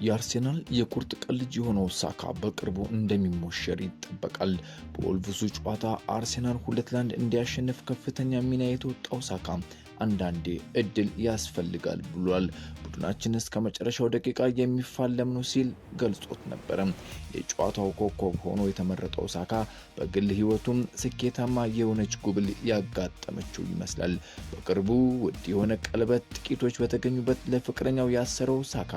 የአርሴናል የቁርጥ ቀን ልጅ የሆነው ሳካ በቅርቡ እንደሚሞሸር ይጠበቃል። በወልቭሱ ጨዋታ አርሴናል 2-1 እንዲያሸንፍ ከፍተኛ ሚና የተወጣው ሳካ አንዳንዴ እድል ያስፈልጋል ብሏል። ቡድናችን እስከ መጨረሻው ደቂቃ የሚፋለም ነው ሲል ገልጾት ነበር። የጨዋታው ኮከብ ሆኖ የተመረጠው ሳካ በግል ህይወቱም ስኬታማ የሆነች ጉብል ያጋጠመችው ይመስላል። በቅርቡ ውድ የሆነ ቀለበት ጥቂቶች በተገኙበት ለፍቅረኛው ያሰረው ሳካ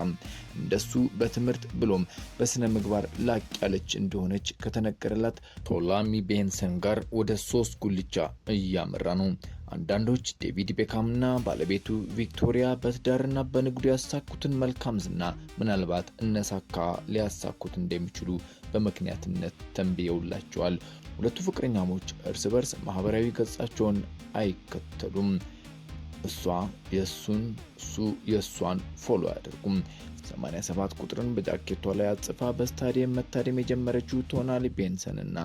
እንደሱ በትምህርት ብሎም በስነ ምግባር ላቅ ያለች እንደሆነች ከተነገረላት ቶላሚ ቤንሰን ጋር ወደ 3 ጉልቻ እያመራ ነው። አንዳንዶች ዴቪድ ቤካምና ባለቤቱ ቪክቶሪያ በትዳርና በንግዱ ያሳኩትን መልካም ዝና ምናልባት እነሳካ ሊያሳኩት እንደሚችሉ በምክንያትነት ተንብየውላቸዋል። ሁለቱ ፍቅረኛሞች እርስ በርስ ማህበራዊ ገጻቸውን አይከተሉም። እሷ የሱን እሱ የሷን ፎሎ አያደርጉም። 87 ቁጥርን በጃኬቷ ላይ አጽፋ በስታዲየም መታደም የጀመረችው ቶናሊ ቤንሰን እና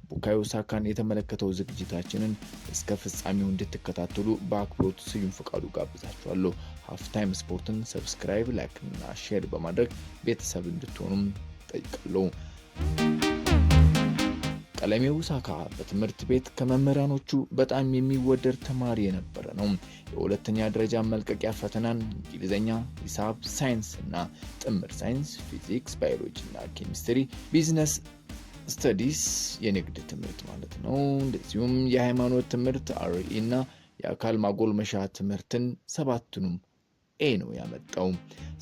ቡካዮ ሳካን የተመለከተው ዝግጅታችንን እስከ ፍጻሜው እንድትከታተሉ በአክብሮት ስዩም ፍቃዱ ጋብዛችኋለሁ። ሃፍታይም ስፖርትን ሰብስክራይብ፣ ላይክ እና ሼር በማድረግ ቤተሰብ እንድትሆኑም ጠይቃለሁ። ቀለሜው ሳካ በትምህርት ቤት ከመምህራኖቹ በጣም የሚወደድ ተማሪ የነበረ ነው። የሁለተኛ ደረጃ መልቀቂያ ፈተናን እንግሊዝኛ፣ ሂሳብ፣ ሳይንስ እና ጥምር ሳይንስ፣ ፊዚክስ፣ ባዮሎጂ እና ኬሚስትሪ፣ ቢዝነስ ስተዲስ የንግድ ትምህርት ማለት ነው። እንደዚሁም የሃይማኖት ትምህርት አርኢ እና የአካል ማጎልመሻ ትምህርትን 7ቱንም ኤ ነው ያመጣው።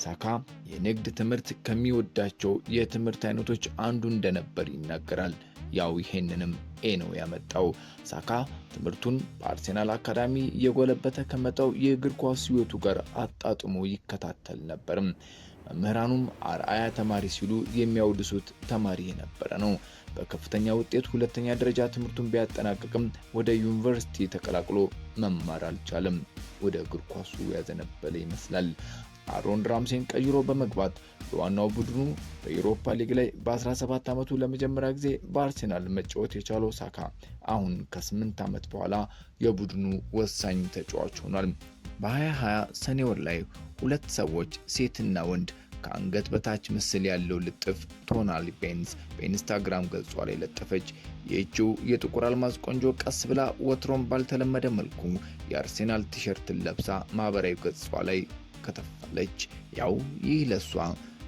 ሳካ የንግድ ትምህርት ከሚወዳቸው የትምህርት አይነቶች አንዱ እንደነበር ይናገራል። ያው ይሄንንም ኤ ነው ያመጣው። ሳካ ትምህርቱን በአርሴናል አካዳሚ የጎለበተ ከመጣው የእግር ኳስ ህይወቱ ጋር አጣጥሞ ይከታተል ነበር። መምህራኑም አርአያ ተማሪ ሲሉ የሚያወድሱት ተማሪ የነበረ ነው። በከፍተኛ ውጤት ሁለተኛ ደረጃ ትምህርቱን ቢያጠናቅቅም ወደ ዩኒቨርሲቲ ተቀላቅሎ መማር አልቻለም። ወደ እግር ኳሱ ያዘነበለ ይመስላል። አሮን ራምሴን ቀይሮ በመግባት በዋናው ቡድኑ በዩሮፓ ሊግ ላይ በ17 ዓመቱ ለመጀመሪያ ጊዜ በአርሴናል መጫወት የቻለው ሳካ አሁን ከ8 ዓመት በኋላ የቡድኑ ወሳኝ ተጫዋች ሆኗል። በ2020 ሰኔ ወር ላይ 2 ሰዎች ሴትና ወንድ ከአንገት በታች ምስል ያለው ልጥፍ ቶናሊ ቤንዝ በኢንስታግራም ገጿ ላይ ለጠፈች። ይህችው የጥቁር አልማዝ ቆንጆ ቀስ ብላ ወትሮም ባልተለመደ መልኩ የአርሴናል ቲሸርትን ለብሳ ማህበራዊ ገጿ ላይ ከተፋለች። ያው ይህ ለሷ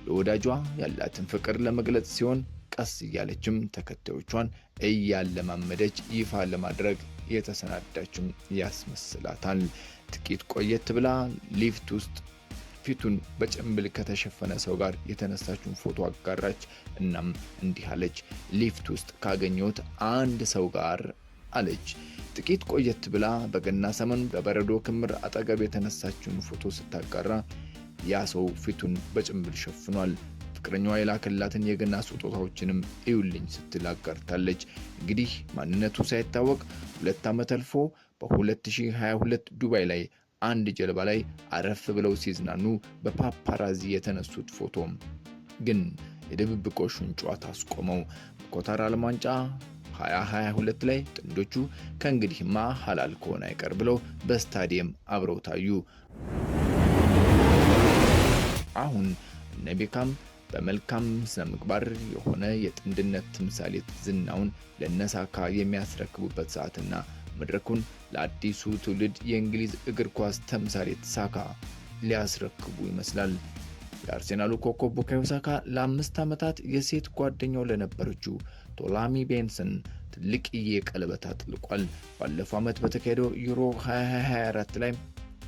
ለወዳጇ ያላትን ፍቅር ለመግለጽ ሲሆን ቀስ እያለችም ተከታዮቿን እያለማመደች ይፋ ለማድረግ የተሰናዳችም ያስመስላታል። ጥቂት ቆየት ብላ ሊፍት ውስጥ ፊቱን በጭንብል ከተሸፈነ ሰው ጋር የተነሳችውን ፎቶ አጋራች። እናም እንዲህ አለች፣ ሊፍት ውስጥ ካገኘሁት አንድ ሰው ጋር አለች። ጥቂት ቆየት ብላ በገና ሰሞን በበረዶ ክምር አጠገብ የተነሳችውን ፎቶ ስታጋራ ያ ሰው ፊቱን በጭንብል ሸፍኗል። ፍቅረኛዋ የላከላትን የገና ስጦታዎችንም እዩልኝ ስትል አጋርታለች። እንግዲህ ማንነቱ ሳይታወቅ 2 ዓመት አልፎ በ2022 ዱባይ ላይ አንድ ጀልባ ላይ አረፍ ብለው ሲዝናኑ በፓፓራዚ የተነሱት ፎቶ ግን የድብብቆሹን ጨዋታ አስቆመው። በኮታር ዓለም ዋንጫ 2022 ላይ ጥንዶቹ ከእንግዲህማ ሐላል ከሆነ አይቀር ብለው በስታዲየም አብረው ታዩ። አሁን እነ ቤካም በመልካም ስነምግባር የሆነ የጥንድነት ተምሳሌት ዝናውን ለነሳካ የሚያስረክቡበት ሰዓትና መድረኩን ለአዲሱ ትውልድ የእንግሊዝ እግር ኳስ ተምሳሌት ሳካ ሊያስረክቡ ይመስላል። የአርሴናሉ ኮከብ ቡካዮ ሳካ ለ5 ዓመታት የሴት ጓደኛው ለነበረችው ቶላሚ ቤንሰን ትልቅዬ ቀለበት አጥልቋል። ባለፈው ዓመት በተካሄደው ዩሮ 2024 ላይ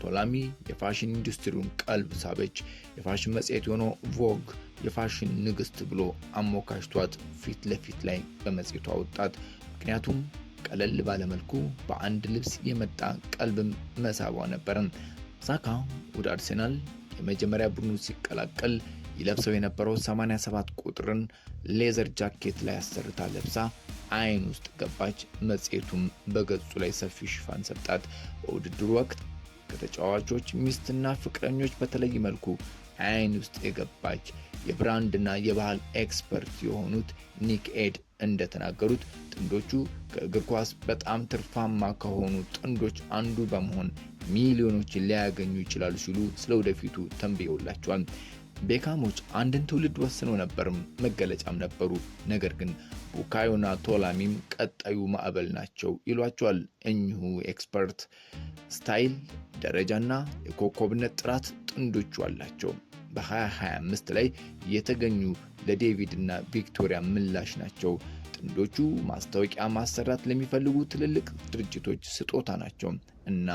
ቶላሚ የፋሽን ኢንዱስትሪውን ቀልብ ሳበች። የፋሽን መጽሔት የሆነው ቮግ የፋሽን ንግስት ብሎ አሞካሽቷት ፊት ለፊት ላይ በመጽሔቱ አወጣት። ምክንያቱም ቀለል ባለመልኩ በአንድ ልብስ የመጣ ቀልብም መሳቧ ነበር። ሳካ ወደ አርሴናል የመጀመሪያ ቡድኑ ሲቀላቀል ይለብሰው የነበረው 87 ቁጥርን ሌዘር ጃኬት ላይ አሰርታ ለብሳ አይን ውስጥ ገባች። መጽሔቱም በገጹ ላይ ሰፊ ሽፋን ሰጣት። በውድድሩ ወቅት ከተጫዋቾች ሚስትና ፍቅረኞች በተለይ መልኩ አይን ውስጥ የገባች የብራንድና የባህል ኤክስፐርት የሆኑት ኒክ ኤድ እንደተናገሩት ጥንዶቹ ከእግር ኳስ በጣም ትርፋማ ከሆኑ ጥንዶች አንዱ በመሆን ሚሊዮኖችን ሊያገኙ ይችላሉ ሲሉ ስለወደፊቱ ተንብየውላቸዋል። ቤካሞች አንድን ትውልድ ወስነው ነበር፣ መገለጫም ነበሩ። ነገር ግን ቡካዮና ቶላሚም ቀጣዩ ማዕበል ናቸው ይሏቸዋል እኚሁ ኤክስፐርት። ስታይል፣ ደረጃና የኮከብነት ጥራት ጥንዶቹ አላቸው። በ2025 ላይ የተገኙ ለዴቪድ እና ቪክቶሪያ ምላሽ ናቸው። ጥንዶቹ ማስታወቂያ ማሰራት ለሚፈልጉ ትልልቅ ድርጅቶች ስጦታ ናቸው እና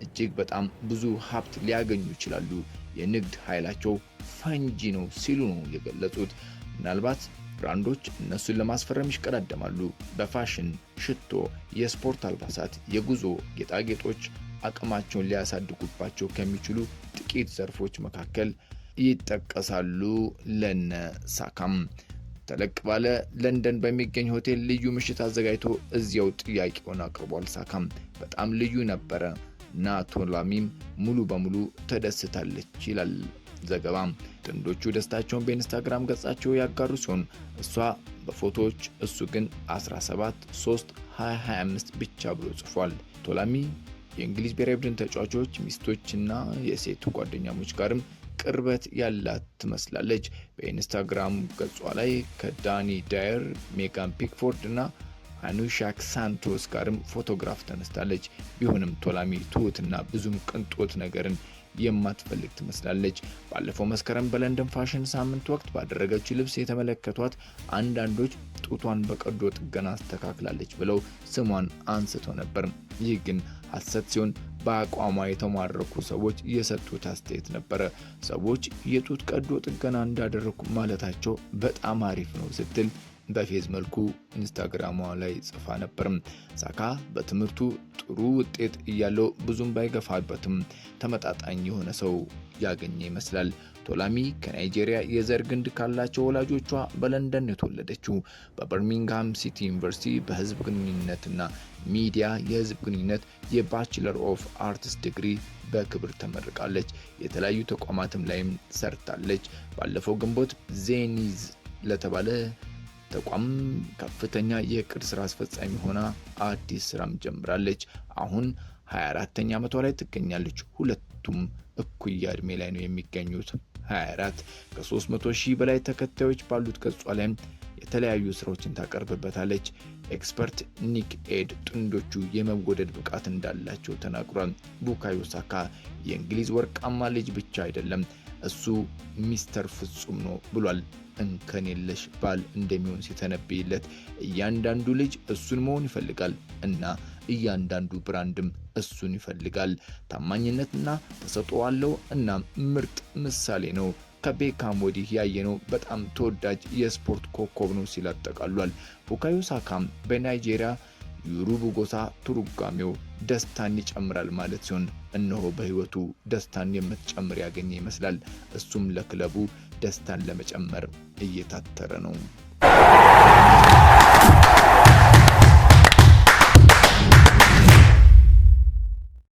እጅግ በጣም ብዙ ሀብት ሊያገኙ ይችላሉ። የንግድ ኃይላቸው ፈንጂ ነው ሲሉ ነው የገለጹት። ምናልባት ብራንዶች እነሱን ለማስፈረም ይሽቀዳደማሉ። በፋሽን፣ ሽቶ፣ የስፖርት አልባሳት፣ የጉዞ ጌጣጌጦች አቅማቸውን ሊያሳድጉባቸው ከሚችሉ ጥቂት ዘርፎች መካከል ይጠቀሳሉ። ለነ ሳካም ተለቅ ባለ ለንደን በሚገኝ ሆቴል ልዩ ምሽት አዘጋጅቶ እዚያው ጥያቄውን አቅርቧል። ሳካም በጣም ልዩ ነበረ እና ቶላሚም ሙሉ በሙሉ ተደስታለች ይላል ዘገባም። ጥንዶቹ ደስታቸውን በኢንስታግራም ገጻቸው ያጋሩ ሲሆን እሷ በፎቶዎች እሱ ግን 17/3/2025 ብቻ ብሎ ጽፏል። ቶላሚ የእንግሊዝ ብሔራዊ ቡድን ተጫዋቾች ሚስቶችና የሴት ጓደኛሞች ጋርም ቅርበት ያላት ትመስላለች። በኢንስታግራም ገጿ ላይ ከዳኒ ዳየር፣ ሜጋን ፒክፎርድ እና አኑሻክ ሳንቶስ ጋርም ፎቶግራፍ ተነስታለች። ቢሆንም ቶላሚ ትሁትና ብዙም ቅንጦት ነገርን የማትፈልግ ትመስላለች። ባለፈው መስከረም በለንደን ፋሽን ሳምንት ወቅት ባደረገችው ልብስ የተመለከቷት አንዳንዶች ጡቷን በቀዶ ጥገና አስተካክላለች ብለው ስሟን አንስተው ነበር። ይህ ግን ሐሰት ሲሆን በአቋሟ የተማረኩ ሰዎች የሰጡት አስተያየት ነበረ። ሰዎች የጡት ቀዶ ጥገና እንዳደረኩ ማለታቸው በጣም አሪፍ ነው ስትል በፌዝ መልኩ ኢንስታግራሟ ላይ ጽፋ ነበር። ሳካ በትምህርቱ ጥሩ ውጤት እያለው ብዙም ባይገፋበትም ተመጣጣኝ የሆነ ሰው ያገኘ ይመስላል። ቶላሚ ከናይጄሪያ የዘር ግንድ ካላቸው ወላጆቿ በለንደን የተወለደችው። በበርሚንግሃም ሲቲ ዩኒቨርሲቲ በህዝብ ግንኙነትና ሚዲያ የህዝብ ግንኙነት የባችለር ኦፍ አርትስ ዲግሪ በክብር ተመርቃለች። የተለያዩ ተቋማትም ላይም ሰርታለች። ባለፈው ግንቦት ዜኒዝ ለተባለ ተቋም ከፍተኛ የቅድ ስራ አስፈጻሚ ሆና አዲስ ስራም ጀምራለች። አሁን 24ኛ ዓመቷ ላይ ትገኛለች። ሁለቱም እኩያ እድሜ ላይ ነው የሚገኙት። 24 ከ300,000 በላይ ተከታዮች ባሉት ገጿ ላይ የተለያዩ ስራዎችን ታቀርብበታለች። ኤክስፐርት ኒክ ኤድ ጥንዶቹ የመወደድ ብቃት እንዳላቸው ተናግሯል። ቡካዮ ሳካ የእንግሊዝ ወርቃማ ልጅ ብቻ አይደለም፣ እሱ ሚስተር ፍጹም ነው ብሏል። እንከን የለሽ ባል እንደሚሆን ሲተነብይለት እያንዳንዱ ልጅ እሱን መሆን ይፈልጋል እና እያንዳንዱ ብራንድም እሱን ይፈልጋል። ታማኝነትና ተሰጥኦ አለው እና ምርጥ ምሳሌ ነው። ከቤካም ወዲህ ያየነው በጣም ተወዳጅ የስፖርት ኮከብ ነው ሲል አጠቃሏል። ቡካዮ ሳካም በናይጄሪያ ዩሩቡ ጎሳ ትርጓሜው ደስታን ይጨምራል ማለት ሲሆን እነሆ በህይወቱ ደስታን የምትጨምር ያገኘ ይመስላል። እሱም ለክለቡ ደስታን ለመጨመር እየታተረ ነው።